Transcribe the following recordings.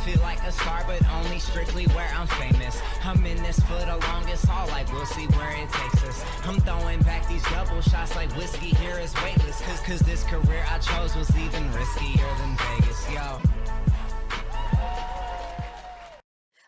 feel like a star, but only strictly where I'm famous. I'm in this for the longest haul, like we'll see where it takes us. I'm throwing back these double shots like whiskey here is weightless. Cause this career I chose was even riskier than Vegas, yo.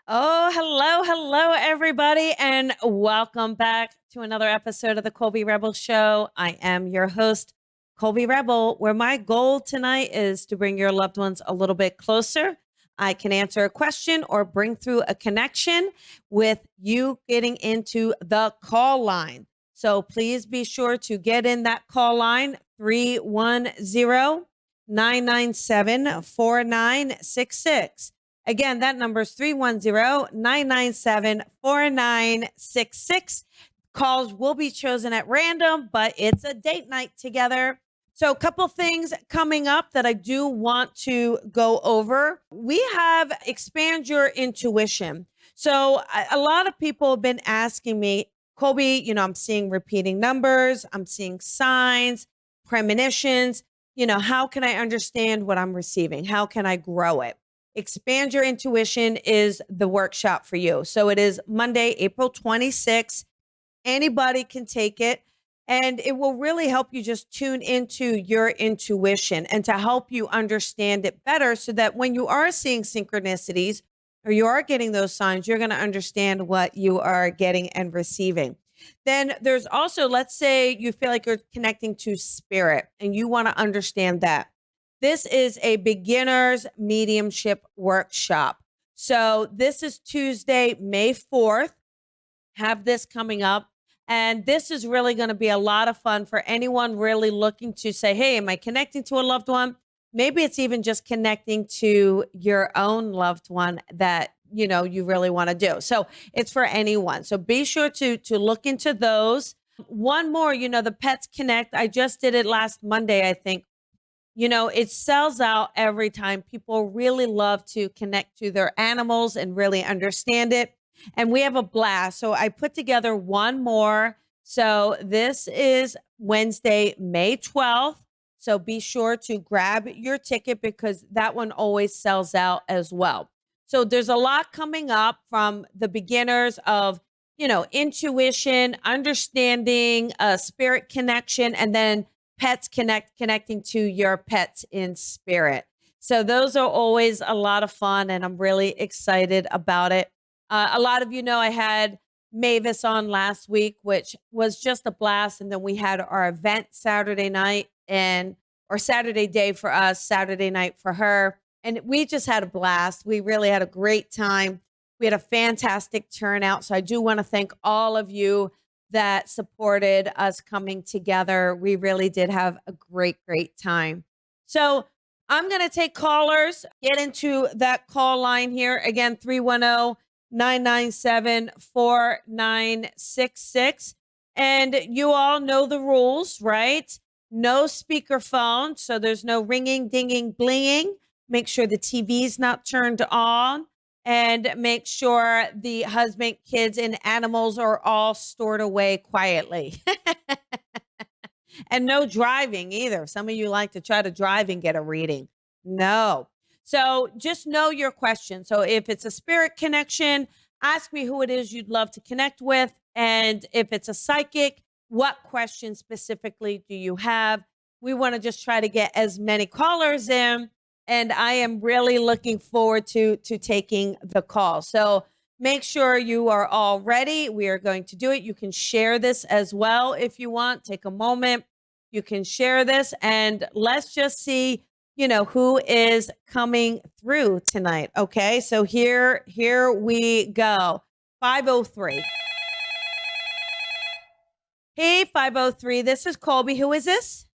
Oh, hello, everybody, and welcome back to another episode of the Colby Rebel Show. I am your host, Colby Rebel, where my goal tonight is to bring your loved ones a little bit closer. I can answer a question or bring through a connection with you getting into the call line. So please be sure to get in that call line, 310-997-4966. Again, that number is 310-997-4966. Calls will be chosen at random, but it's a date night together. So a couple things coming up that I do want to go over. We have expand your intuition. So a lot of people have been asking me, Colby, I'm seeing repeating numbers. I'm seeing signs, premonitions. How can I understand what I'm receiving? How can I grow it? Expand Your Intuition is the workshop for you. So it is Monday, April 26th. Anybody can take it, and it will really help you just tune into your intuition and to help you understand it better so that when you are seeing synchronicities or you are getting those signs, you're going to understand what you are getting and receiving. Then there's also, let's say you feel like you're connecting to spirit and you want to understand that. This is a beginner's mediumship workshop. So this is Tuesday, May 4th. Have this coming up. And this is really going to be a lot of fun for anyone really looking to say, hey, am I connecting to a loved one? Maybe it's even just connecting to your own loved one that, you really want to do. So it's for anyone. So be sure to look into those. One more, the Pets Connect. I just did it last Monday, I think. It sells out every time. People really love to connect to their animals and really understand it. And we have a blast. So I put together one more. So this is Wednesday, May 12th. So be sure to grab your ticket because that one always sells out as well. So there's a lot coming up from the beginners of, intuition, understanding, spirit connection, and then Pets connecting to your pets in spirit. So those are always a lot of fun, and I'm really excited about it. A lot of I had Mavis on last week, which was just a blast. And then we had our event Saturday night or Saturday day for us, Saturday night for her. And we just had a blast. We really had a great time. We had a fantastic turnout. So I do want to thank all of you that supported us coming together. We really did have a great, great time. So I'm going to take callers, get into that call line here. Again, 310-997-4966. And you all know the rules, right? No speakerphone. So there's no ringing, dinging, blinging. Make sure the TV's not turned on. And make sure the husband, kids, and animals are all stored away quietly. And no driving either. Some of you like to try to drive and get a reading. No. So just know your question. So if it's a spirit connection, ask me who it is you'd love to connect with. And if it's a psychic, what question specifically do you have? We want to just try to get as many callers in. And I am really looking forward to taking the call. So make sure you are all ready. We are going to do it. You can share this as well if you want. Take a moment. You can share this. And let's just see, who is coming through tonight. Okay, so here we go. 503. Hey, 503. This is Colby. Who is this?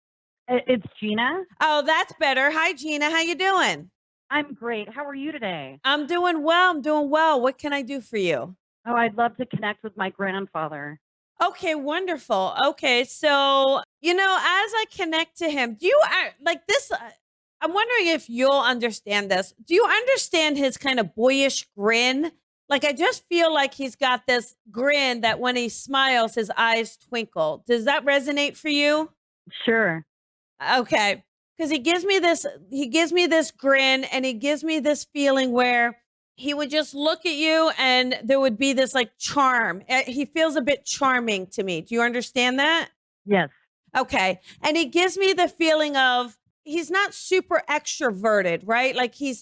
It's Gina. Oh, that's better. Hi, Gina. How you doing? I'm great. How are you today? I'm doing well. What can I do for you? Oh, I'd love to connect with my grandfather. Okay, wonderful. Okay, so, as I connect to him, do you like this? I'm wondering if you'll understand this. Do you understand his kind of boyish grin? Like, I just feel like he's got this grin that when he smiles, his eyes twinkle. Does that resonate for you? Sure. Okay. because he gives me this grin, and he gives me this feeling where he would just look at you and there would be this like charm. He feels a bit charming to me. Do you understand that? Yes. Okay. And he gives me the feeling of he's not super extroverted, right? Like he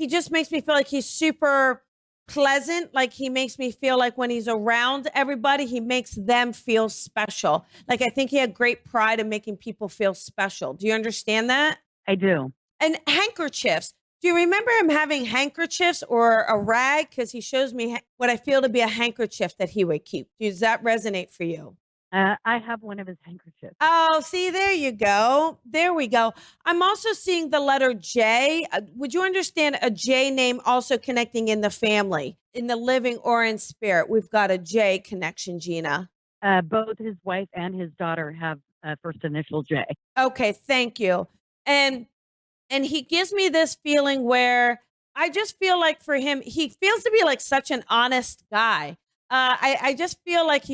just makes me feel like he's super pleasant. Like he makes me feel like when he's around everybody, he makes them feel special. Like I think he had great pride in making people feel special. Do you understand that? I do. And handkerchiefs. Do you remember him having handkerchiefs or a rag? Because he shows me what I feel to be a handkerchief that he would keep. Does that resonate for you? I have one of his handkerchiefs. Oh, see, there you go. There we go. I'm also seeing the letter J. Would you understand a J name also connecting in the family, in the living or in spirit? We've got a J connection, Gina. Both his wife and his daughter have first initial J. Okay, thank you. And he gives me this feeling where I just feel like for him, he feels to be like such an honest guy. I just feel like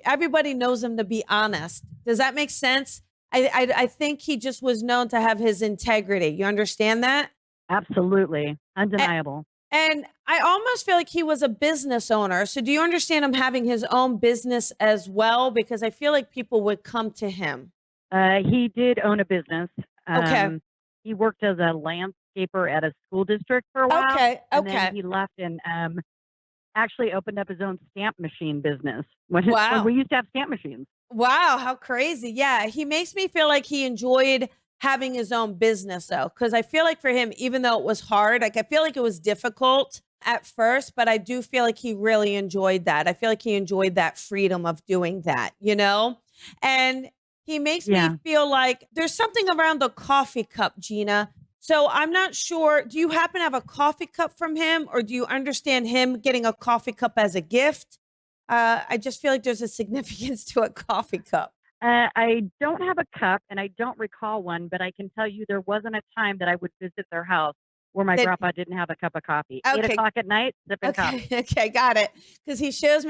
everybody knows him to be honest. Does that make sense? I think he just was known to have his integrity. You understand that? Absolutely. Undeniable. And I almost feel like he was a business owner. So do you understand him having his own business as well? Because I feel like people would come to him. He did own a business. Okay. He worked as a landscaper at a school district for a while. Okay. And then he left and actually opened up his own stamp machine business when we used to have stamp machines. Wow, how crazy. Yeah, he makes me feel like he enjoyed having his own business though, because I feel like for him, even though it was hard, like I feel like it was difficult at first, but I do feel like he really enjoyed that. I feel like he enjoyed that freedom of doing that, you know? And he makes me feel like there's something around the coffee cup, Gina. So I'm not sure. Do you happen to have a coffee cup from him, or do you understand him getting a coffee cup as a gift? I just feel like there's a significance to a coffee cup. I don't have a cup and I don't recall one, but I can tell you there wasn't a time that I would visit their house where my grandpa didn't have a cup of coffee. Okay. 8 o'clock at night, sipping coffee. Okay, got it. Because he shows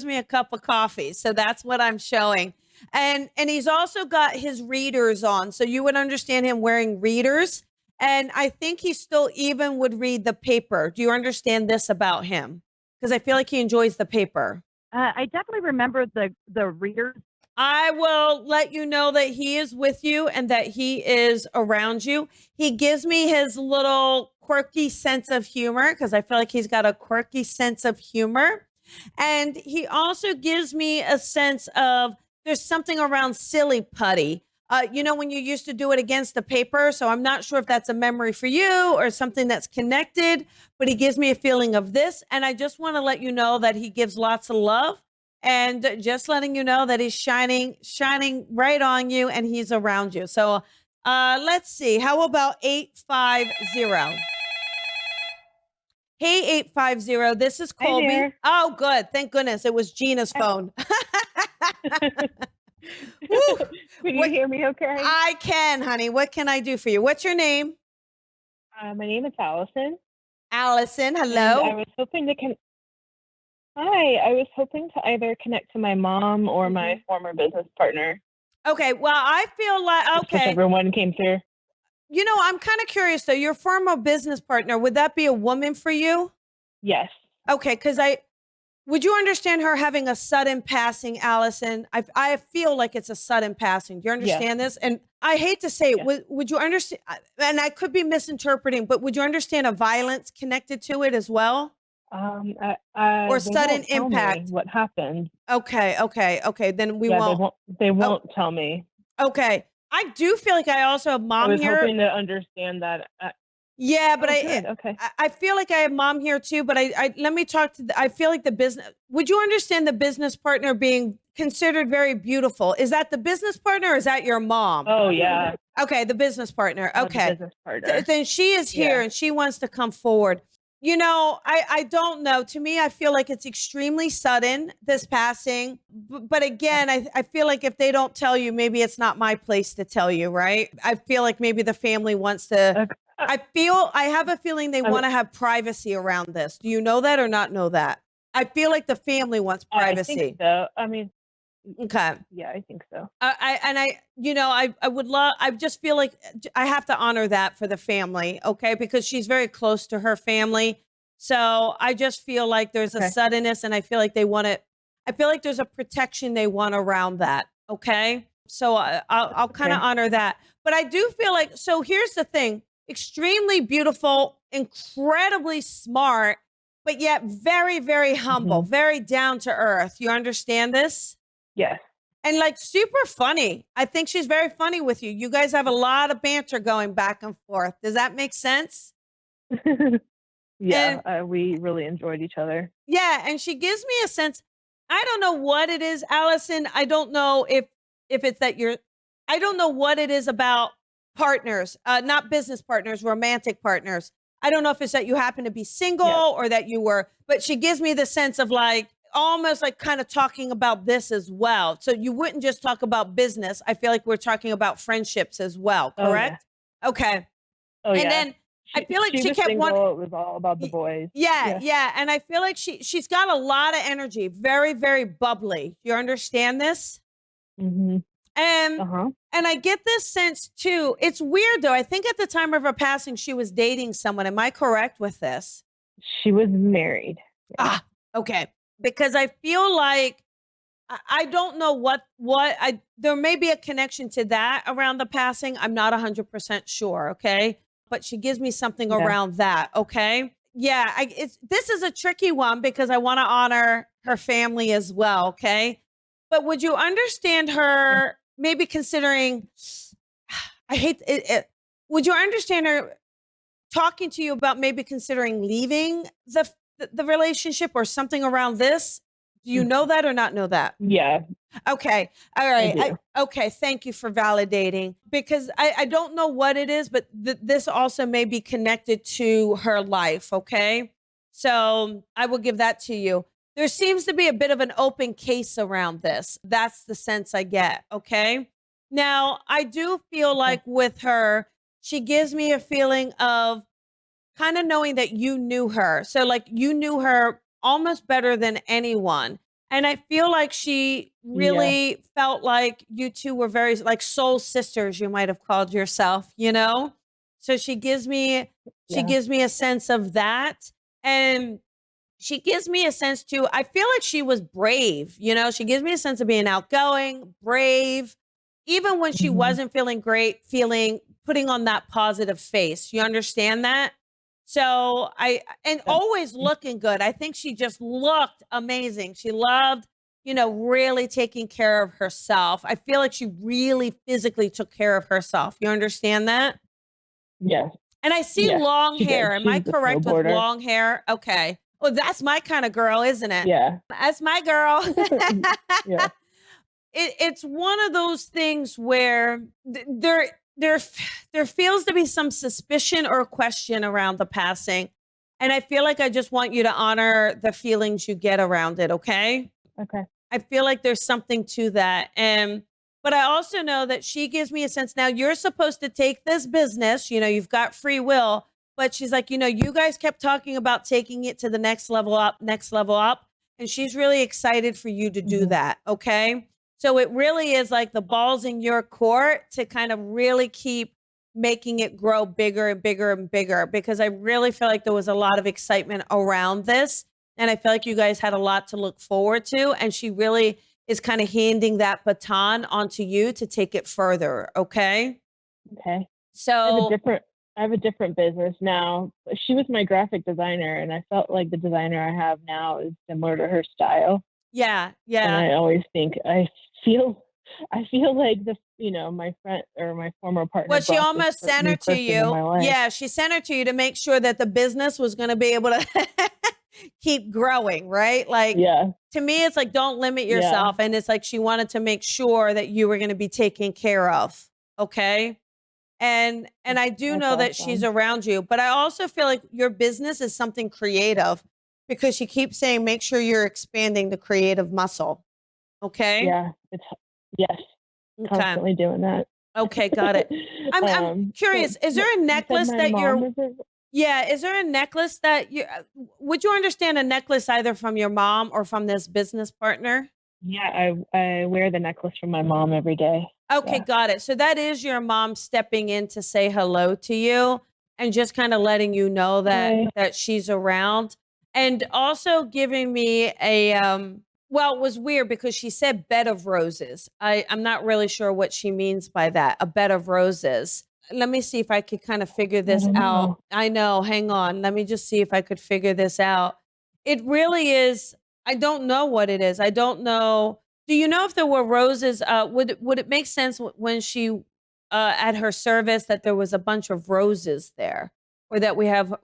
me a cup of coffee. So that's what I'm showing. And he's also got his readers on. So you would understand him wearing readers. And I think he still even would read the paper. Do you understand this about him? Because I feel like he enjoys the paper. I definitely remember the readers. I will let you know that he is with you and that he is around you. He gives me his little quirky sense of humor because I feel like he's got a quirky sense of humor. And he also gives me a sense of there's something around silly putty. You know, when you used to do it against the paper. So I'm not sure if that's a memory for you or something that's connected, but he gives me a feeling of this. And I just want to let you know that he gives lots of love and just letting you know that he's shining right on you and he's around you. So let's see. How about 850? Hey, 850. This is Colby. Oh, good. Thank goodness. It was Gina's phone. Can you hear me okay? I can, honey. What can I do for you? What's your name? My name is Allison. Allison, hello. I was hoping to Hi, I was hoping to either connect to my mom or my former business partner. Okay, well, I feel like, okay. Whichever one came through. You know, I'm kind of curious though. Your former business partner, would that be a woman for you? Yes. Okay, because would you understand her having a sudden passing, Allison? I feel like it's a sudden passing. Do you understand this? And I hate to say it, would you understand, and I could be misinterpreting, but would you understand a violence connected to it as well? Or sudden impact. What happened? Okay. Then we won't. They won't tell me. Okay. I do feel like I also have mom I was here. hoping to understand that. Yeah, but okay. I feel like I have mom here too, but I let me talk to I feel like the business, would you understand the business partner being considered very beautiful? Is that the business partner or is that your mom? Oh, yeah. Okay, the business partner. Okay. The business partner. Then she is here and she wants to come forward. You know, I don't know. To me, I feel like it's extremely sudden, this passing. But again, I feel like if they don't tell you, maybe it's not my place to tell you, right? I feel like maybe the family wants to, I have a feeling they want to have privacy around this. Do you know that or not know that? I feel like the family wants privacy. I think so. I mean, Okay. Yeah, I think so. I would love, I just feel like I have to honor that for the family, okay? Because she's very close to her family. So I just feel like there's a Okay. suddenness, and I feel like they want to, I feel like there's a protection they want around that, okay? So I'll kind of Okay. honor that. But I do feel like, so here's the thing, extremely beautiful, incredibly smart, but yet very, very humble, very down to earth. You understand this? Yes. And like super funny. I think she's very funny with you. You guys have a lot of banter going back and forth. Does that make sense? Yeah, And we really enjoyed each other. yeah, and she gives me a sense. I don't know what it is, Allison. I don't know if it's that you're. I don't know what it is about partners, not business partners, romantic partners. I don't know if it's that you happen to be single Yes. or that you were. But she gives me the sense of like almost like kind of talking about this as well. So you wouldn't just talk about business. I feel like we're talking about friendships as well. Oh, yeah. Correct? Okay. Oh, And yeah. then I feel like She she was kept single. one. It was all about the boys. Yeah, Yeah. yeah. And I feel like she's got a lot of energy, very, very bubbly. You understand this? Mm-hmm. And Uh-huh. and I get this sense too. It's weird though. I think at the time of her passing, she was dating someone. Am I correct with this? She was married. Ah, okay. Because I feel like I don't know what I there may be a connection to that around the passing. I'm not 100% sure, okay? But she gives me something Yeah. around that, okay? Yeah, this is a tricky one because I want to honor her family as well, okay? But would you understand her maybe considering I hate would you understand her talking to you about maybe considering leaving the relationship or something around this? Do you know that or not know that? Yeah. Okay. All right. I do. Okay. Thank you for validating because I don't know what it is, but this also may be connected to her life. Okay. So I will give that to you. There seems to be a bit of an open case around this. That's the sense I get. Okay. Now, I do feel like with her, she gives me a feeling of kind of knowing that you knew her. So like you knew her almost better than anyone. And I feel like she really felt like you two were very like soul sisters, you might have called yourself, you know? So she gives me a sense of that. And she gives me a sense too. I feel like she was brave, you know? She gives me a sense of being outgoing, brave, even when she wasn't feeling great, putting on that positive face. You understand that? So always looking good. I think she just looked amazing. She loved, really taking care of herself. I feel like she really physically took care of herself. You understand that? Yes. And I see Yes, long she did. hair. Am I She's a correct with snowboarder. long hair? Okay. Well, that's my kind of girl, isn't it? Yeah. That's my girl. Yeah. It's one of those things where there feels to be some suspicion or question around the passing. And I feel like I just want you to honor the feelings you get around it, okay? Okay. I feel like there's something to that. But I also know that she gives me a sense now you're supposed to take this business, you've got free will, but she's like, you guys kept talking about taking it to the next level up. And she's really excited for you to do that, okay? So it really is like the ball's in your court to kind of really keep making it grow bigger and bigger and bigger, because I really feel like there was a lot of excitement around this. And I feel like you guys had a lot to look forward to. And she really is kind of handing that baton onto you to take it further. Okay. Okay. So I have a different business now. She was my graphic designer, and I felt like the designer I have now is similar to her style. yeah. And I always think I feel like my friend or my former partner. Well, she brought almost this sent new her to person in my you. life. Yeah, she sent her to you to make sure that the business was going to be able to keep growing, right? Like, to me, it's like, don't limit yourself. And it's like she wanted to make sure that you were going to be taken care of. Okay. And I do know that she's around you, but I also feel like your business is something creative, because she keeps saying, make sure you're expanding the creative muscle. Okay. Yeah. Yes. Okay. Constantly doing that. Okay. Got it. I'm curious. Is there a necklace that is there a necklace that would you understand a necklace either from your mom or from this business partner? Yeah, I wear the necklace from my mom every day. Okay, Yeah. got it. So that is your mom stepping in to say hello to you and just kind of letting you know that Hi. she's around, and also giving me a well, it was weird because she said bed of roses. I'm not really sure what she means by that. A bed of roses. Let me see if I could kind of figure I this don't out. know. I know, hang on. Let me just see if I could figure this out. It really is, I don't know what it is. I don't know. Do you know if there were roses? Would it make sense when she at her service that there was a bunch of roses there, or that we have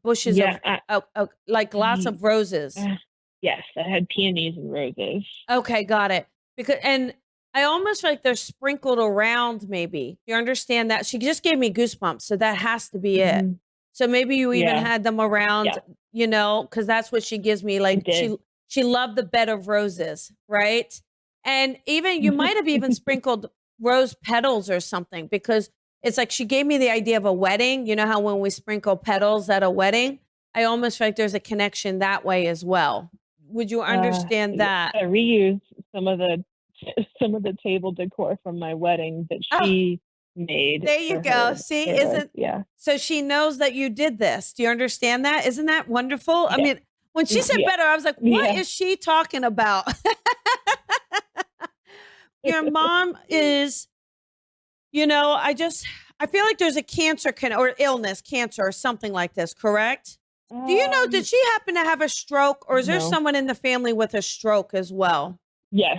bushes Yeah, of like lots I, of roses? uh, yes, I had peonies and roses. Okay, got it. Because and I almost feel like they're sprinkled around. Maybe you understand that she just gave me goosebumps, so that has to be it. Hmm. So maybe you even Yeah, had them around, yeah, because that's what she gives me. I Like did. she loved the bed of roses, right? And even you might have even sprinkled rose petals or something, because it's like she gave me the idea of a wedding. You know how when we sprinkle petals at a wedding, I almost feel like there's a connection that way as well. Would you understand Yeah, that? I reused some of the table decor from my wedding that Oh, she made there you for go. her See, service. isn't Yeah, so she knows that you did this. Do you understand that? Isn't that wonderful? I yeah, mean, when she said yeah, better, I was like, what yeah. is she talking about? Your mom is, I feel like there's a or illness, cancer or something like this, correct? Do you know, did Um, she happen to have a stroke, or is there no. someone in the family with a stroke as well? Yes,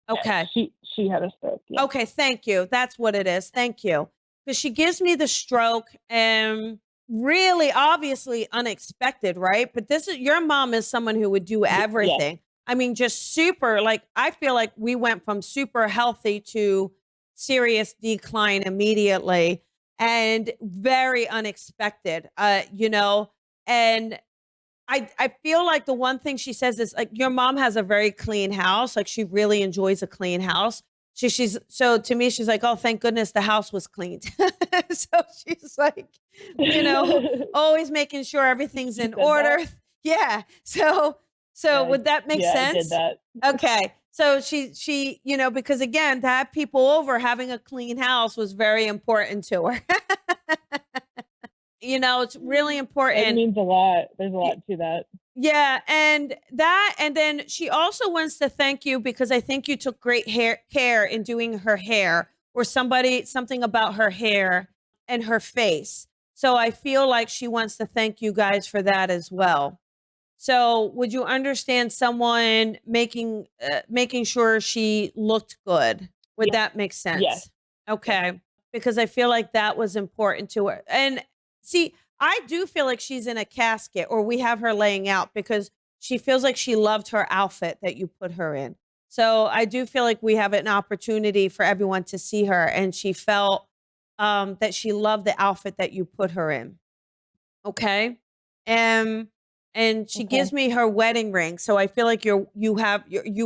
yes. Okay. She had a stroke. Yeah. Okay, thank you. That's what it is. Thank you. Because she gives me the stroke, and really obviously unexpected, right? But this is your mom is someone who would do Yes. everything. I mean, just super, like, I feel like we went from super healthy to serious decline immediately, and very unexpected. And I feel like the one thing she says is like your mom has a very clean house. Like she really enjoys a clean house. So to me, she's like, oh, thank goodness the house was cleaned. So she's like, always making sure everything's She in said that. order. Yeah. So Yeah, would that make yeah, I did sense? that. Okay. So she, because again, to have people over, having a clean house was very important to her. It's really It important. means a lot. There's a lot to that. Yeah, and then she also wants to thank you because I think you took great care in doing her hair, or something about her hair and her face. So I feel like she wants to thank you guys for that as well. So would you understand someone making sure she looked good? Would Yeah. that make Yes. sense? Yes. Okay, because I feel like that was important to her. And see, I do feel like she's in a casket, or we have her laying out, because she feels like she loved her outfit that you put her in. So I do feel like we have an opportunity for everyone to see her, and she felt that she loved the outfit that you put her in. Okay. Um, and she Okay. gives me her wedding ring. So I feel like you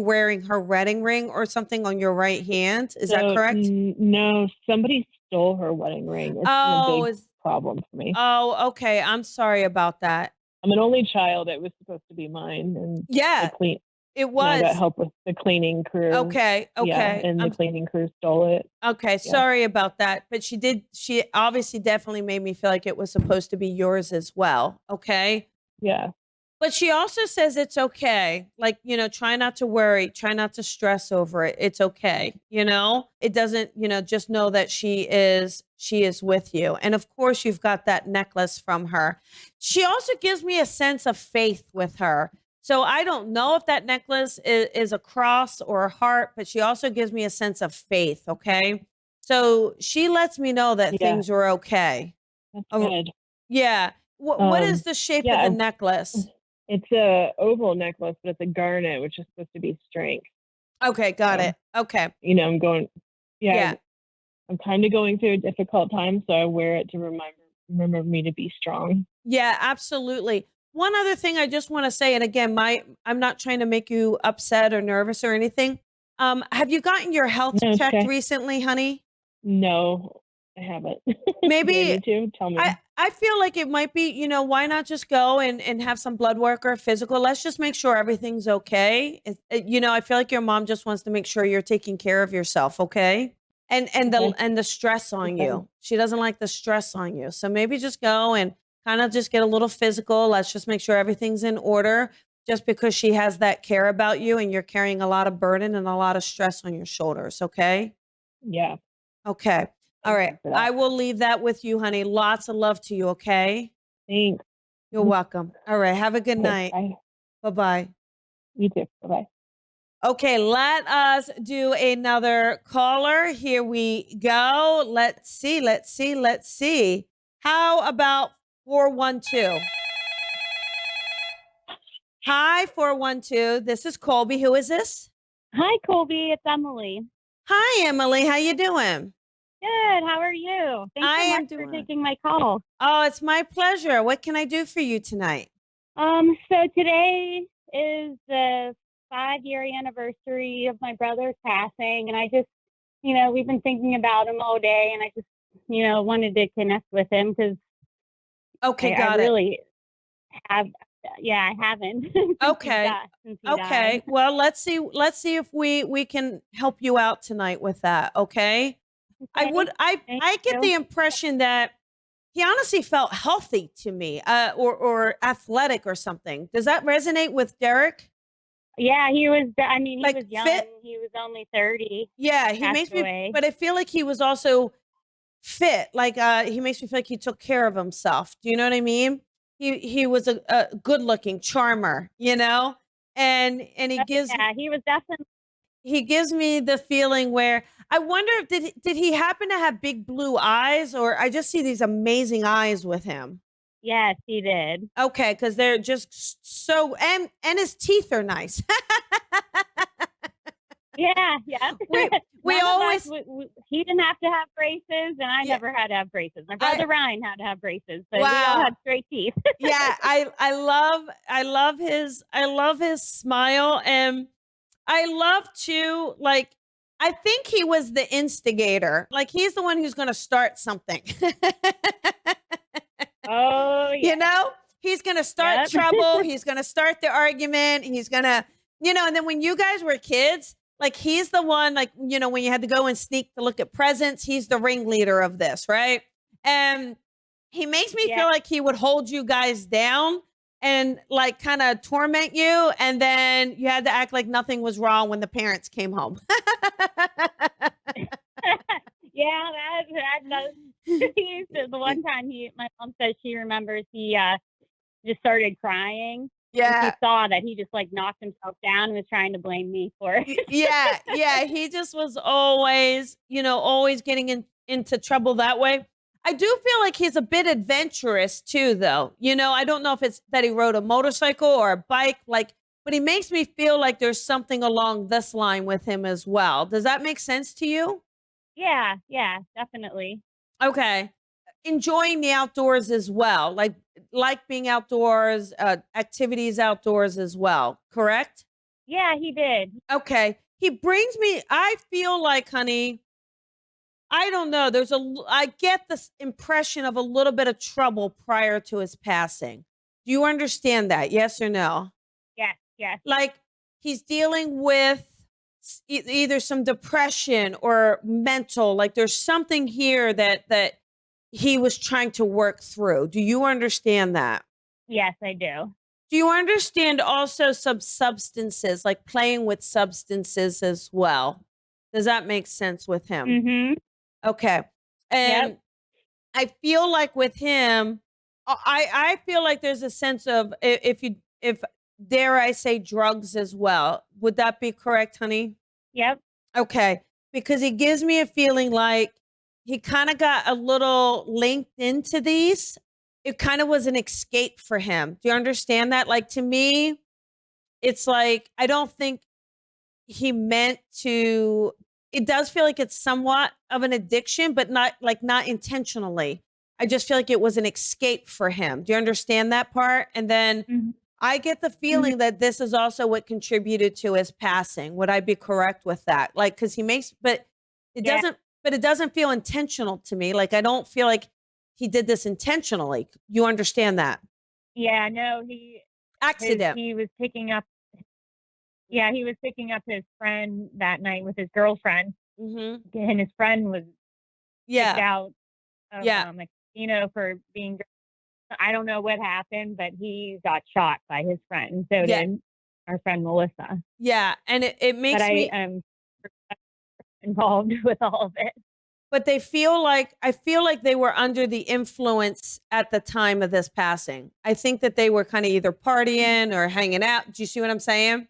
wearing her wedding ring or something on your right hand. Is that So correct? no, somebody stole her wedding ring. It's been a Oh, big problem for me. okay. I'm sorry about that. I'm an only child. It was supposed to be mine, and the Yeah, clean. it And I got was. help with the cleaning crew. Okay. Yeah, Okay. and the cleaning crew stole it. Okay. Yeah. Sorry about that. But she obviously definitely made me feel like it was supposed to be yours as well. Okay. Yeah. But she also says it's okay. Like, try not to worry, try not to stress over it. It's okay. It doesn't, just know that she is with you. And of course, you've got that necklace from her. She also gives me a sense of faith with her. So I don't know if that necklace is a cross or a heart, but she also gives me a sense of faith. Okay. So she lets me know that Yeah. things are okay. That's Uh, good. yeah. What is the shape of Yeah. the necklace? It's a oval necklace, but it's a garnet, which is supposed to be strength. Okay, got So, it. Okay. I'm going. Yeah, Yeah. I'm kind of going through a difficult time, so I wear it to remember me to be strong. Yeah, absolutely. One other thing I just want to say, and again, I'm not trying to make you upset or nervous or anything. Have you gotten your health No, it's checked okay. recently, honey? No, I haven't. Maybe Do I need to? Tell me. I feel like it might be, why not just go and have some blood work or physical? Let's just make sure everything's okay. I feel like your mom just wants to make sure you're taking care of yourself, okay? And Okay. the stress on Okay. you. She doesn't like the stress on you. So maybe just go and kind of just get a little physical. Let's just make sure everything's in order just because she has that care about you and you're carrying a lot of burden and a lot of stress on your shoulders, okay? Yeah. Okay. All Thank right. you for that. I will leave that with you, honey. Lots of love to you, okay? Thanks. You're welcome. All right. Have a good Okay, night. bye. Bye-bye. You too. Bye-bye. Okay, let us do another caller. Here we go. Let's see. How about 412? Hi, 412. This is Colby. Who is this? Hi, Colby. It's Emily. Hi, Emily. How you doing? Good. How are you? Thanks I so am much for doing- taking my call. Oh, it's my pleasure. What can I do for you tonight? So today is the 5-year anniversary of my brother's passing, and I just, we've been thinking about him all day, and I just, wanted to connect with him because Okay, I got it. really have, I haven't. Okay. Since he Okay. died. Well, let's see if we can help you out tonight with that, okay? I Thank get you. the impression that he honestly felt healthy to me, or athletic or something. Does that resonate with Derek? Yeah, he was. I mean, he Like, was young. fit? He was only 30. Yeah, he Passed makes me, away. but I feel like he was also fit. Like, he makes me feel like he took care of himself. Do you know what I mean? He was a good looking charmer, and Yeah, he was definitely. he gives me the feeling where I wonder if did he happen to have big blue eyes, or I just see these amazing eyes with him. Yes, he did. Okay, because they're just so, and his teeth are nice. Yeah, yeah. We None of always us, he didn't have to have braces, and I Yeah. never had to have braces. My brother Ryan had to have braces, but we Wow. all had straight teeth. yeah, I love his smile, and I love to, like, I think he was the instigator. Like, he's the one who's going to start something. Oh, yeah. He's going to start Yep. trouble. He's going to start the argument. He's going to, and then when you guys were kids, like, he's the one, like, when you had to go and sneak to look at presents, he's the ringleader of this, right? And he makes me Yeah. feel like he would hold you guys down and, like, kind of torment you. And then you had to act like nothing was wrong when the parents came home. Yeah, that does. The one time my mom says she remembers he just started crying. Yeah. He saw that he just, like, knocked himself down and was trying to blame me for it. Yeah. He just was always, always getting into trouble that way. I do feel like he's a bit adventurous too, though. I don't know if it's that he rode a motorcycle or a bike, but he makes me feel like there's something along this line with him as well. Does that make sense to you? Yeah, definitely. Okay. Enjoying the outdoors as well, like being outdoors, activities outdoors as well, correct? Yeah, he did. Okay. He brings me, I feel like, honey, I don't know. I get this impression of a little bit of trouble prior to his passing. Do you understand that? Yes or no? Yes. Like, he's dealing with either some depression or mental, like there's something here that he was trying to work through. Do you understand that? Yes, I do. Do you understand also some substances, like playing with substances as well? Does that make sense with him? Mm-hmm. Okay. And Yep. I feel like with him, I feel like there's a sense of, if dare I say, drugs as well. Would that be correct, honey? Yep. Okay. Because he gives me a feeling like he kind of got a little linked into these. It kind of was an escape for him. Do you understand that? Like, to me, it's like, I don't think he meant to. It does feel like it's somewhat of an addiction, but not intentionally. I just feel like it was an escape for him. Do you understand that part? And then Mm-hmm. I get the feeling that this is also what contributed to his passing. Would I be correct with that? Like, because he makes, but it Yeah. doesn't, but it doesn't feel intentional to me. Like, I don't feel like he did this intentionally. You understand that? Yeah, no, Accident. he was picking up. Yeah, he was picking up his friend that night with his girlfriend, Mm-hmm. and his friend was kicked Yeah. out of Yeah. a casino for being. I don't know what happened, but he got shot by his friend. So Yeah. did our friend Melissa. Yeah. And it But makes I me, am involved with all of it. but I feel like they were under the influence at the time of this passing. I think that they were kind of either partying or hanging out. Do you see what I'm saying?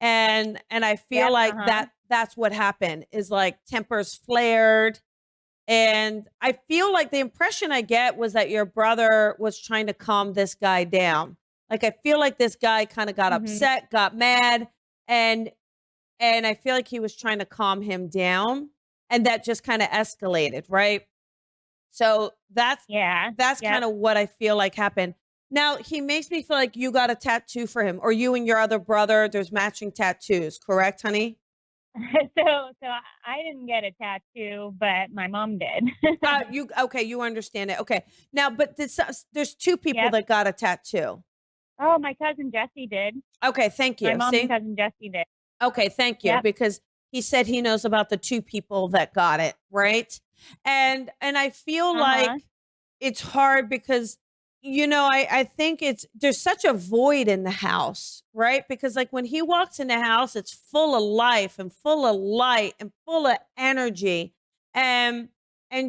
And I feel Yep, like uh-huh. that's what happened, is like tempers flared. And I feel like the impression I get was that your brother was trying to calm this guy down. Like, I feel like this guy kind of got Mhm. upset, got mad, and I feel like he was trying to calm him down, and that just kind of escalated, right? So Yeah. that's Yep. kind of what I feel like happened. Now, he makes me feel like you got a tattoo for him, or you and your other brother, there's matching tattoos, correct, honey? So I didn't get a tattoo, but my mom did. You understand it. Okay. Now, but there's two people Yep. that got a tattoo. Oh, my cousin Jesse did. Okay, thank My you. mom and See? cousin Jesse did. Okay, thank you. Yep. Because he said he knows about the two people that got it, right? And I feel like Uh-huh. it's hard because, I think there's such a void in the house, right? Because like when he walks in the house, it's full of life and full of light and full of energy. And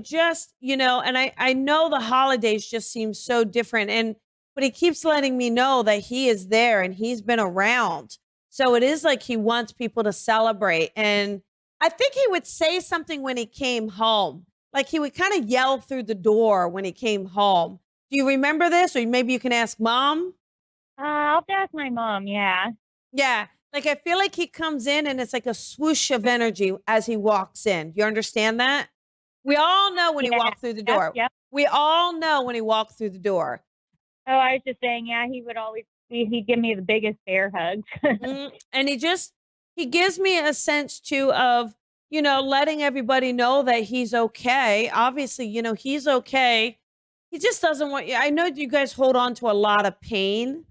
just, and I know the holidays just seem so different. But he keeps letting me know that he is there and he's been around. So it is like he wants people to celebrate. And I think he would say something when he came home. Like, he would kind of yell through the door when he came home. Do you remember this? Or maybe you can ask mom. I'll have to ask my mom. Yeah. Yeah. Like, I feel like he comes in and it's like a swoosh of energy as he walks in. You understand that? We all know when he Yeah. walked through the Yep. door. Yep. We all know when he walked through the door. Oh, I was just saying, yeah, he would always he'd give me the biggest bear hugs. And he gives me a sense too of, letting everybody know that he's okay. Obviously, he's okay. He just doesn't want you. I know you guys hold on to a lot of pain,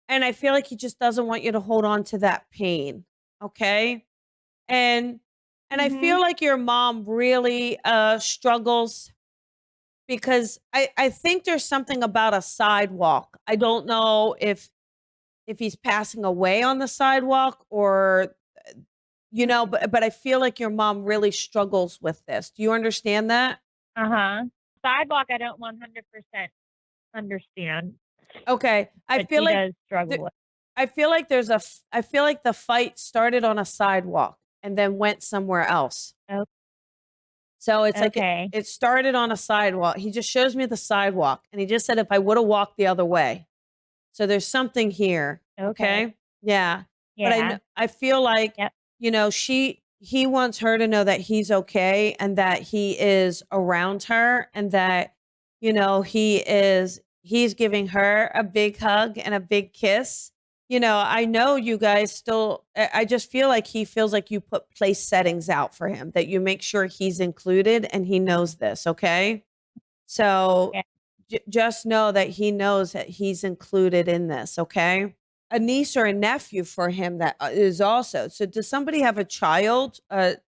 and I feel like he just doesn't want you to hold on to that pain. Okay. And I Mhm. feel like your mom really struggles because I think there's something about a sidewalk. I don't know if he's passing away on the sidewalk or but I feel like your mom really struggles with this. Do you understand that? Uh-huh. Sidewalk, I don't 100% understand, Okay. but she does struggle with. I feel like I feel like the fight started on a sidewalk and then went somewhere else. Oh, So it's like okay. it started on a sidewalk. He just shows me the sidewalk and he just said if I would have walked the other way. So there's something here. Okay. Okay. Yeah. But Yeah. I feel like, Yep. he wants her to know that he's okay and that he is around her and that, he's giving her a big hug and a big kiss. I know you guys still, I just feel like he feels like you put place settings out for him, that you make sure he's included and he knows this. Okay. So Yeah. just know that he knows that he's included in this. Okay. A niece or a nephew for him that is also. So does somebody have a child that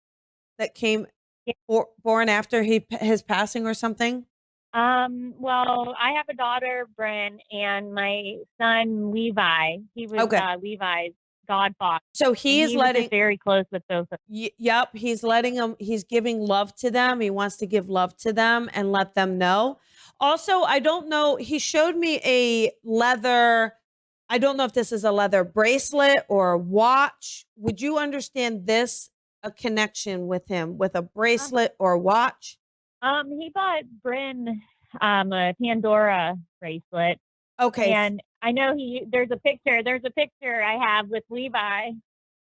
came Yeah. born after his passing or something? Well, I have a daughter, Bryn, and my son, Levi. He was Okay. Levi's godfather. So And he is he was letting, just very close with those. yep, he's letting them, he's giving love to them. He wants to give love to them and let them know. Also, I don't know, he showed me a leather, I don't know if this is a leather bracelet or a watch. Would you understand this, a connection with him with a bracelet or a watch? He bought Bryn a Pandora bracelet. Okay. And I know there's a picture I have with Levi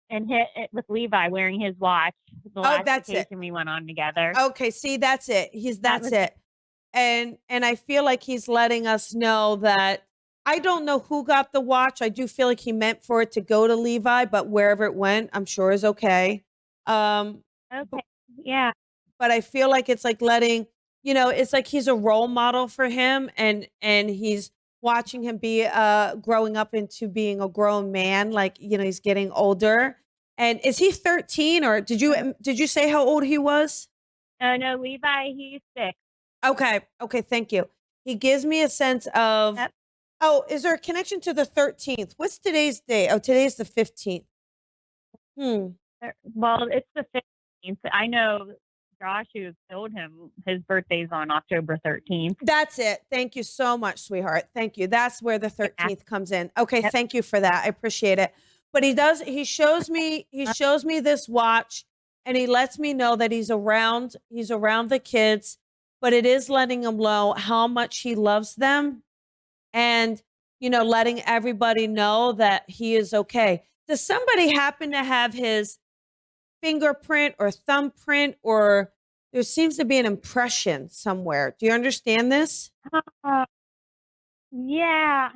and with Levi wearing his watch the last that's it. vacation we went on together. Okay, see, that's it. That's it. And I feel like he's letting us know that I don't know who got the watch. I do feel like he meant for it to go to Levi, but wherever it went, I'm sure is okay. Okay. Yeah. but I feel like it's like letting, it's like he's a role model for him, and he's watching him be growing up into being a grown man, like, he's getting older. And is he 13, or did you say how old he was? No, Levi, he's 6. Okay. Okay, thank you. He gives me a sense of Yep. Oh, is there a connection to the 13th? What's today's date? Oh, today's the 15th. Well, it's the 15th. I know Josh, who killed him, his birthday's on October 13th. That's it. Thank you so much, sweetheart. Thank you. That's where the 13th comes in. Okay, Yep. thank you for that. I appreciate it. But he shows me this watch, and he lets me know that he's around the kids, but it is letting him know how much he loves them, and letting everybody know that he is okay. Does somebody happen to have his fingerprint or thumbprint, or there seems to be an impression somewhere? Do you understand this? Yeah.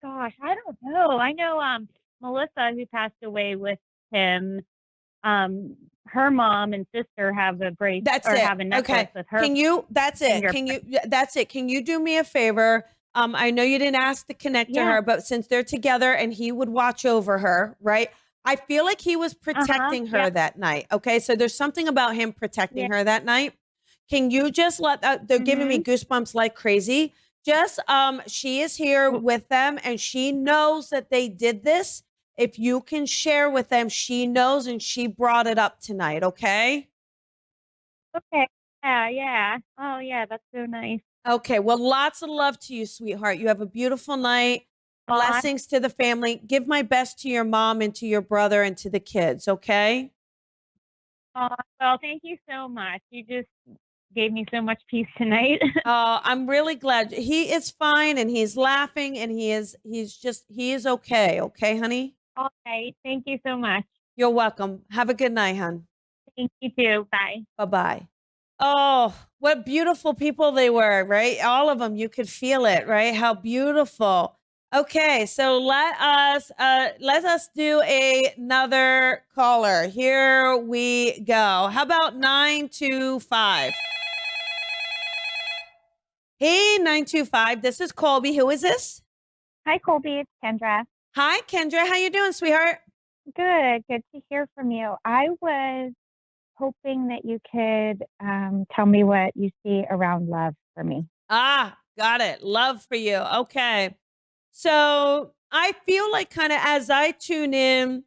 Gosh, I don't know. I know Melissa, who passed away with him, her mom and sister have a bracelet That's or it. have a necklace Okay. with her. That's it. That's it. Can you do me a favor? I know you didn't ask to connect to Yeah. her, but since they're together and he would watch over her, right? I feel like he was protecting her Yeah. that night. Okay. So there's something about him protecting her that night. Can you just they're giving me goosebumps like crazy. Just, she is here with them, and she knows that they did this. If you can share with them, she knows, and she brought it up tonight. Okay. Okay. Yeah. Oh, yeah. That's so nice. Okay. Well, lots of love to you, sweetheart. You have a beautiful night. Aw. Blessings to the family. Give my best to your mom and to your brother and to the kids. Okay. Well, thank you so much. You just gave me so much peace tonight. I'm really glad he is fine, and he's laughing, and he is okay. Okay, honey. All right. Thank you so much. You're welcome. Have a good night, hon. Thank you too. Bye. Bye-bye. Oh, what beautiful people they were, right? All of them, you could feel it, right? How beautiful. Okay, so let us do another caller. Here we go. How about 925? Hey, 925. This is Colby. Who is this? Hi, Colby. It's Kendra. Hi, Kendra. How you doing, sweetheart? Good. Good to hear from you. I was hoping that you could tell me what you see around love for me. Ah, got it. Love for you. Okay. So I feel like kind of as I tune in,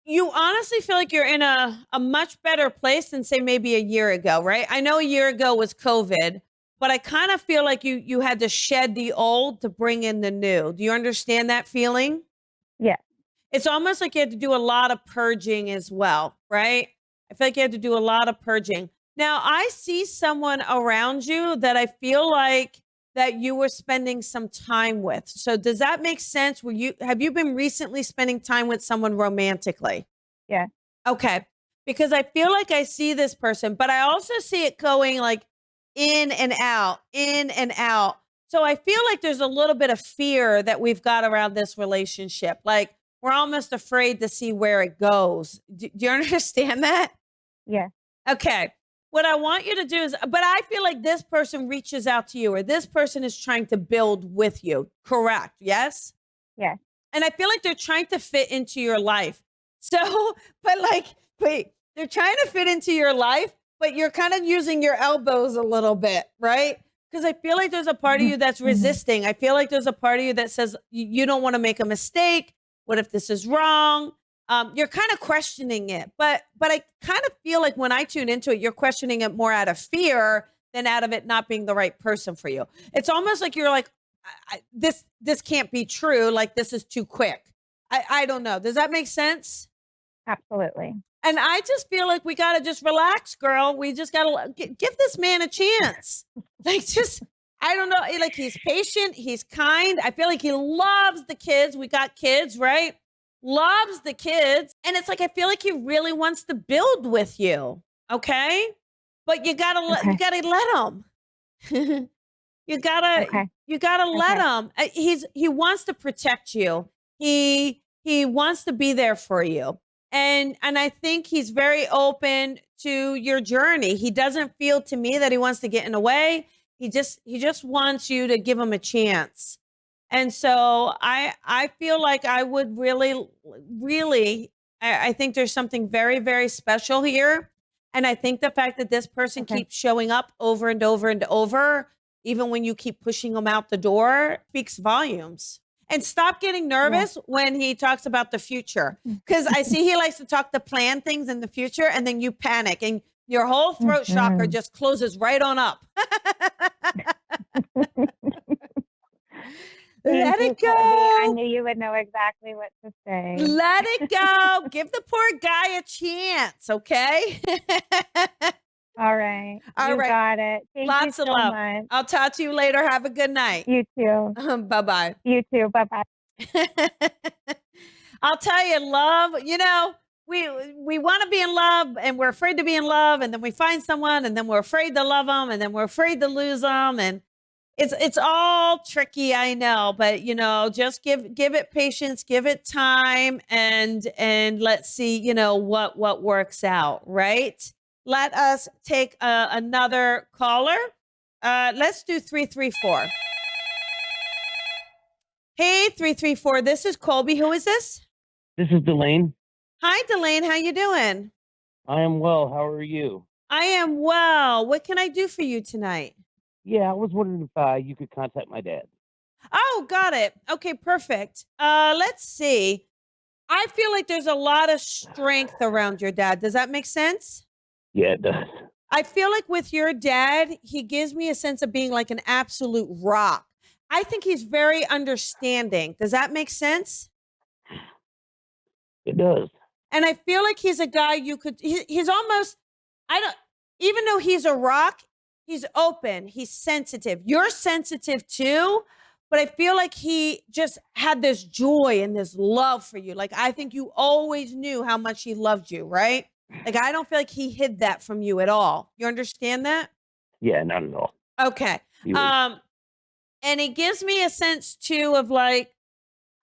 you honestly feel like you're in a much better place than say maybe a year ago, right? I know a year ago was COVID, but I kind of feel like you had to shed the old to bring in the new. Do you understand that feeling? Yeah. It's almost like you had to do a lot of purging as well, right? I feel like you had to do a lot of purging. Now, I see someone around you that I feel like that you were spending some time with. So does that make sense? Have you been recently spending time with someone romantically? Yeah. Okay. Because I feel like I see this person, but I also see it going like in and out, in and out. So I feel like there's a little bit of fear that we've got around this relationship. Like we're almost afraid to see where it goes. Do you understand that? Yeah. Okay. What I want you to do is, but I feel like this person reaches out to you, or this person is trying to build with you. Correct. Yes? Yeah. And I feel like they're trying to fit into your life. So, but like, wait, they're trying to fit into your life, but you're kind of using your elbows a little bit, right? Because I feel like there's a part of you that's resisting. I feel like there's a part of you that says you don't want to make a mistake. What if this is wrong? You're kind of questioning it, but I kind of feel like when I tune into it, you're questioning it more out of fear than out of it not being the right person for you. It's almost like you're like, this can't be true. Like this is too quick. I don't know. Does that make sense? Absolutely. And I just feel like we got to just relax, girl. We just got to give this man a chance. Like just, I don't know. Like he's patient. He's kind. I feel like he loves the kids. We got kids, right? Loves the kids. And it's like, I feel like he really wants to build with you. Okay. But you gotta let him. you gotta let him. He wants to protect you. He wants to be there for you. And I think he's very open to your journey. He doesn't feel to me that he wants to get in the way. He just wants you to give him a chance. And so I feel like I would really, I think there's something very, very special here. And I think the fact that this person Okay. keeps showing up over and over and over, even when you keep pushing them out the door, speaks volumes. And stop getting nervous when he talks about the future. Because I see he likes to talk to plan things in the future, and then you panic and your whole throat chakra just closes right on up. Let Thank it you, Colby. I go. knew you would know exactly what to say. Let it go. Give the poor guy a chance, okay? All right. All You right. got it. Thank Lots you of so love. much. I'll talk to you later. Have a good night. You too. Bye-bye. You too. Bye-bye. I'll tell you, love, we want to be in love and we're afraid to be in love, and then we find someone and then we're afraid to love them, and then we're afraid to lose them, and it's all tricky, I know, but just give it patience, give it time, and let's see, what works out, right? Let us take another caller. Let's do 334. Hey, 334. This is Colby. Who is this? This is Delane. Hi, Delane. How you doing? I am well. How are you? I am well. What can I do for you tonight? Yeah, I was wondering if you could contact my dad. Oh, got it. Okay, perfect. Let's see. I feel like there's a lot of strength around your dad. Does that make sense? Yeah, it does. I feel like with your dad, he gives me a sense of being like an absolute rock. I think he's very understanding. Does that make sense? It does. And I feel like he's a guy he's almost, even though he's a rock, he's open, he's sensitive. You're sensitive too, but I feel like he just had this joy and this love for you. Like, I think you always knew how much he loved you, right? Like, I don't feel like he hid that from you at all. You understand that? Yeah, not at all. Okay. He was- And it gives me a sense too of like,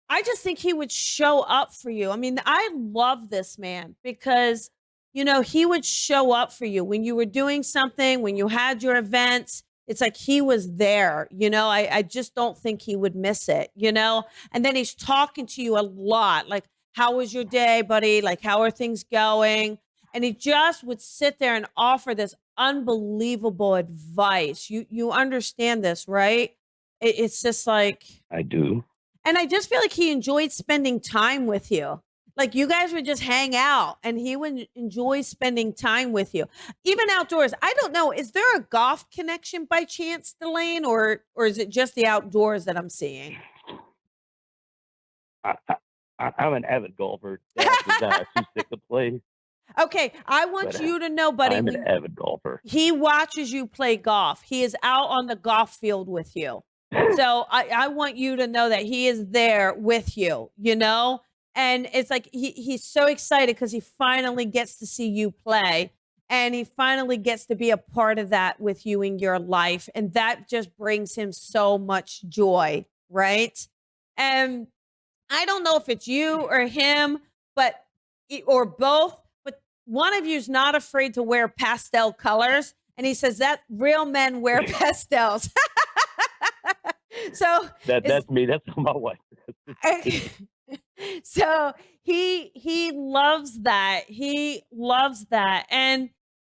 I just think he would show up for you. I mean, I love this man because, he would show up for you when you were doing something, when you had your events. It's like he was there, I just don't think he would miss it, And then he's talking to you a lot. Like, how was your day, buddy? Like, how are things going? And he just would sit there and offer this unbelievable advice. You understand this, right? It's just like, I do. and I just feel like he enjoyed spending time with you. Like, you guys would just hang out and he would enjoy spending time with you. Even outdoors. I don't know. Is there a golf connection by chance, Delane, or is it just the outdoors that I'm seeing? I'm an avid golfer. That's too sick to play. Okay. I want But, you to know, buddy, I'm an avid golfer. he watches you play golf. He is out on the golf field with you. So I want you to know that he is there with you, And it's like he's so excited because he finally gets to see you play, and he finally gets to be a part of that with you in your life. And that just brings him so much joy, right? And I don't know if it's you or him, or both, but one of you is not afraid to wear pastel colors. And he says that real men wear pastels. So That's me. That's my wife. So he loves that. He loves that. And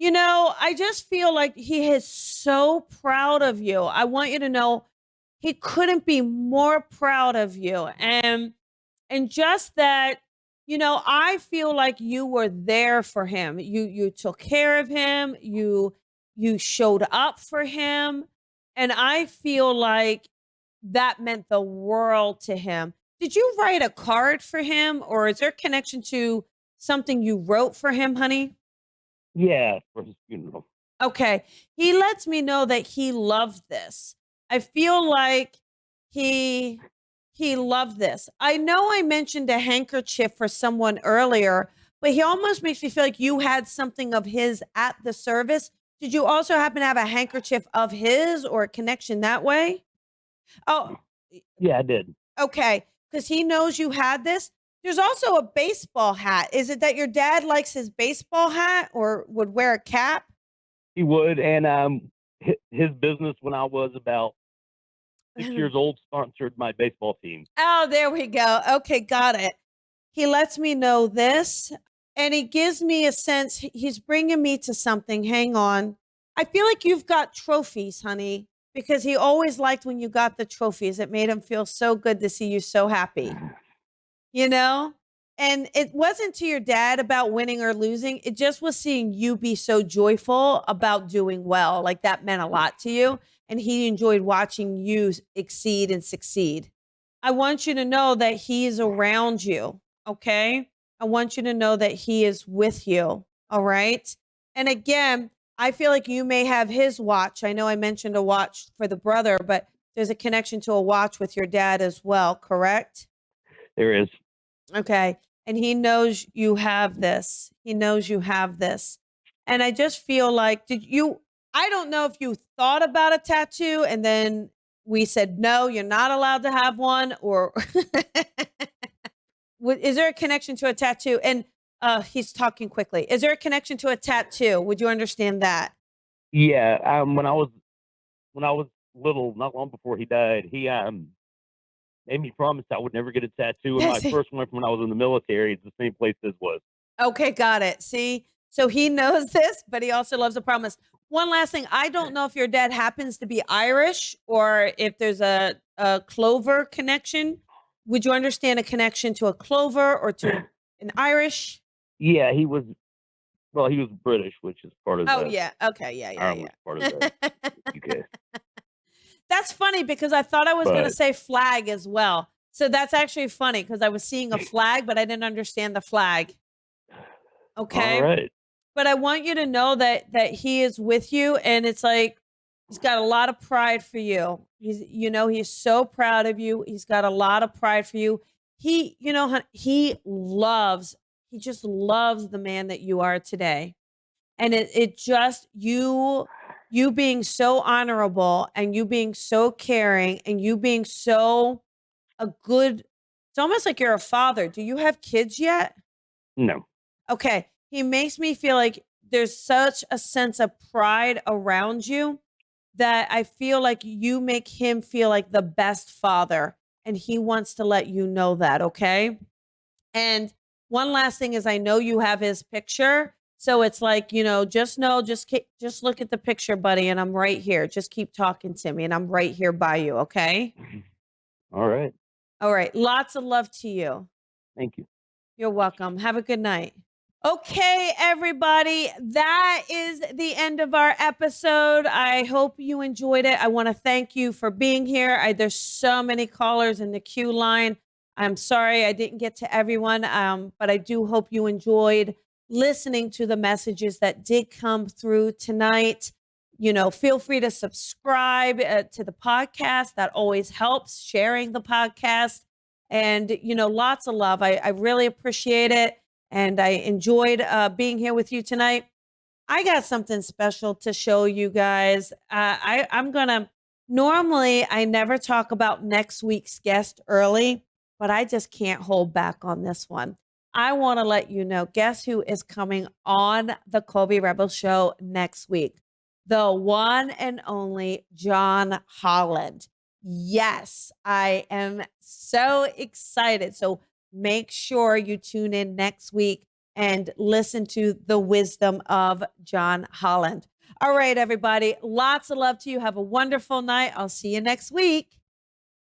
I just feel like he is so proud of you. I want you to know he couldn't be more proud of you. And just that, I feel like you were there for him. You took care of him. You showed up for him. And I feel like that meant the world to him. Did you write a card for him, or is there connection to something you wrote for him, honey? Yeah, for his funeral. Okay. He lets me know that he loved this. I feel like he loved this. I know I mentioned a handkerchief for someone earlier, but he almost makes me feel like you had something of his at the service. Did you also happen to have a handkerchief of his or a connection that way? Oh, Yeah, I did. okay. Because he knows you had this. There's also a baseball hat. Is it that your dad likes his baseball hat or would wear a cap? He would, and his business when I was about 6 years old sponsored my baseball team. Oh, there we go. Okay, got it. He lets me know this, and he gives me a sense. He's bringing me to something. Hang on. I feel like you've got trophies, honey, because he always liked when you got the trophies. It made him feel so good to see you so happy, you know? And it wasn't to your dad about winning or losing. It just was seeing you be so joyful about doing well. Like that meant a lot to you. And he enjoyed watching you exceed and succeed. I want you to know that he is around you. Okay. I want you to know that he is with you. All right. And again, I feel like you may have his watch. I know I mentioned a watch for the brother, but there's a connection to a watch with your dad as well. Correct? There is. Okay. And he knows you have this. He knows you have this. And I just feel like, I don't know if you thought about a tattoo and then we said, no, you're not allowed to have one, or is there a connection to a tattoo? And he's talking quickly. Is there a connection to a tattoo? Would you understand that? Yeah. When I was little, not long before he died, he made me promise I would never get a tattoo. And my first one from when I was in the military, it's the same place this was. Okay, got it. See, so he knows this, but he also loves a promise. One last thing. I don't know if your dad happens to be Irish or if there's a clover connection. Would you understand a connection to a clover or to an Irish? Yeah, he was British, which is part of yeah. Okay, yeah. Part of the UK. That's funny because I thought I was going to say flag as well. So that's actually funny because I was seeing a flag, but I didn't understand the flag. Okay. All right. But I want you to know that he is with you, and it's like he's got a lot of pride for you. He's so proud of you. He's got a lot of pride for you. He just loves the man that you are today. And it just you being so honorable and you being so caring and you being so it's almost like you're a father. Do you have kids yet? No. Okay. He makes me feel like there's such a sense of pride around you that I feel like you make him feel like the best father. And he wants to let you know that. Okay. And one last thing is I know you have his picture. So it's like, just look at the picture, buddy. And I'm right here. Just keep talking to me and I'm right here by you. Okay. All right. All right. Lots of love to you. Thank you. You're welcome. Have a good night. Okay, everybody, that is the end of our episode. I hope you enjoyed it. I want to thank you for being here. There's so many callers in the queue line. I'm sorry I didn't get to everyone, but I do hope you enjoyed listening to the messages that did come through tonight. Feel free to subscribe to the podcast. That always helps, sharing the podcast. And, lots of love. I really appreciate it. And I enjoyed being here with you tonight. I got something special to show you guys. Normally I never talk about next week's guest early, but I just can't hold back on this one. I want to let you know, guess who is coming on the Colby Rebel Show next week? The one and only John Holland. Yes, I am so excited. So make sure you tune in next week and listen to the wisdom of John Holland. All right, everybody. Lots of love to you. Have a wonderful night. I'll see you next week.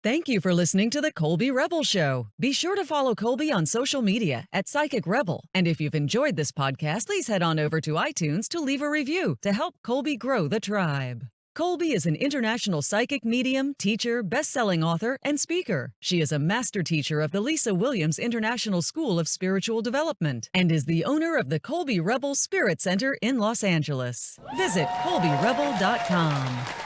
Thank you for listening to the Colby Rebel Show. Be sure to follow Colby on social media at Psychic Rebel. And if you've enjoyed this podcast, please head on over to iTunes to leave a review to help Colby grow the tribe. Colby is an international psychic medium, teacher, best-selling author, and speaker. She is a master teacher of the Lisa Williams International School of Spiritual Development and is the owner of the Colby Rebel Spirit Center in Los Angeles. Visit colbyrebel.com.